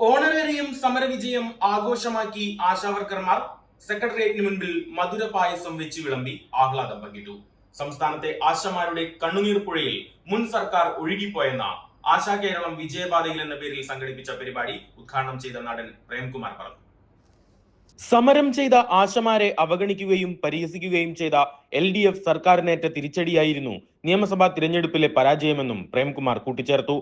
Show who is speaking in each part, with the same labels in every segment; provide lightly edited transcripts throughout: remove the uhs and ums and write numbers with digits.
Speaker 1: Honorarium സമരവിജയം ആഘോഷമാക്കി ആശാവർക്കർമാർ സെക്രട്ടേറിയറ്റിന് മുൻപിൽ മധുര പായസം വെച്ച് വിളമ്പി ആഹ്ലാദം പങ്കിട്ടു. സംസ്ഥാനത്തെ ആശമാരുടെ കണ്ണുനീർ പുഴയിൽ മുൻ സർക്കാർ ഒഴുകിപ്പോയെന്ന ആശാ കേരളം വിജയപാതയിൽ എന്ന പേരിൽ സംഘടിപ്പിച്ച പരിപാടി ഉദ്ഘാടനം ചെയ്ത നടൻ പ്രേംകുമാർ പറഞ്ഞു. സമരം ചെയ്ത ആശമാരെ അവഗണിക്കുകയും പരിഹസിക്കുകയും ചെയ്ത LDF സർക്കാരിനേറ്റ തിരിച്ചടിയായിരുന്നു നിയമസഭാ തിരഞ്ഞെടുപ്പിലെ പരാജയമെന്നും പ്രേംകുമാർ കൂട്ടിച്ചേർത്തു.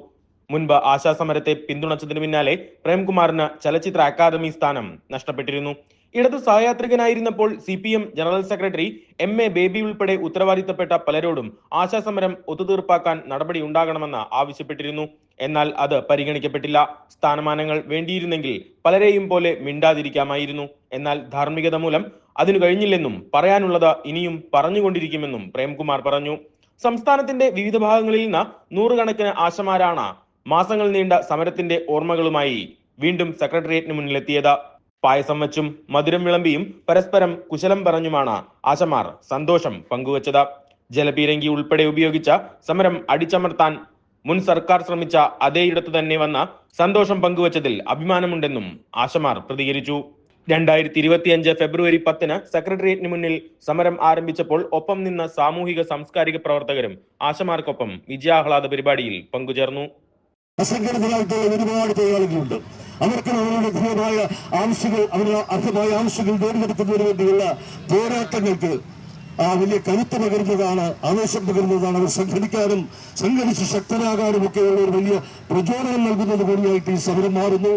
Speaker 1: മുൻപ് ആശാസമരത്തെ പിന്തുണച്ചതിന് പിന്നാലെ പ്രേംകുമാറിന് ചലച്ചിത്ര അക്കാദമി സ്ഥാനം നഷ്ടപ്പെട്ടിരുന്നു. ഇടതു സഹയാത്രികനായിരുന്നപ്പോൾ CPM general secretary MA baby ഉൾപ്പെടെ ഉത്തരവാദിത്തപ്പെട്ട പലരോടും ആശാസമരം ഒത്തുതീർപ്പാക്കാൻ നടപടി ഉണ്ടാകണമെന്ന് ആവശ്യപ്പെട്ടിരുന്നു. എന്നാൽ അത് പരിഗണിക്കപ്പെട്ടില്ല. സ്ഥാനമാനങ്ങൾ വേണ്ടിയിരുന്നെങ്കിൽ പലരെയും പോലെ മിണ്ടാതിരിക്കാമായിരുന്നു. എന്നാൽ ധാർമ്മികത മൂലം അതിനു കഴിഞ്ഞില്ലെന്നും പറയാനുള്ളത് ഇനിയും പറഞ്ഞുകൊണ്ടിരിക്കുമെന്നും പ്രേംകുമാർ പറഞ്ഞു. സംസ്ഥാനത്തിന്റെ വിവിധ ഭാഗങ്ങളിൽ നിന്ന് നൂറുകണക്കിന് ആശമാരാണ് മാസങ്ങൾ നീണ്ട സമരത്തിന്റെ ഓർമ്മകളുമായി വീണ്ടും സെക്രട്ടേറിയറ്റിന് മുന്നിലെത്തിയത്. പായസം വച്ചും മധുരം വിളമ്പിയും പരസ്പരം കുശലം പറഞ്ഞുമാണ് ആശമാർ സന്തോഷം പങ്കുവച്ചത്. ജലപീരങ്കി ഉൾപ്പെടെ ഉപയോഗിച്ച സമരം അടിച്ചമർത്താൻ മുൻ സർക്കാർ ശ്രമിച്ച അതേയിടത്തു തന്നെ വന്ന സന്തോഷം പങ്കുവച്ചതിൽ അഭിമാനമുണ്ടെന്നും ആശമാർ പ്രതികരിച്ചു. 2025 ഫെബ്രുവരി 10 സെക്രട്ടേറിയറ്റിന് മുന്നിൽ സമരം ആരംഭിച്ചപ്പോൾ ഒപ്പം നിന്ന സാമൂഹിക സാംസ്കാരിക പ്രവർത്തകരും ആശമാർക്കൊപ്പം വിജയാഹ്ലാദ പരിപാടിയിൽ പങ്കുചേർന്നു.
Speaker 2: അസംഘടിതരായിട്ടുള്ള ഒരുപാട് തൊഴിലാളികളുണ്ട്. അവർക്ക് അവരുടെ അർഹമായ ആവശ്യങ്ങൾ നേടിയെടുക്കുന്നതിന് വേണ്ടിയുള്ള പോരാട്ടങ്ങൾക്ക് വലിയ കരുത്ത് പകരുന്നതാണ്, ആവേശം പകരുന്നതാണ്. അവർ സംഘടിക്കാനും സംഘടിച്ച് ശക്തരാകാനും ഒക്കെയുള്ള ഒരു വലിയ പ്രചോദനം നൽകുന്നത് കൂടിയായിട്ട് ഈ സമരം മാറുന്നു.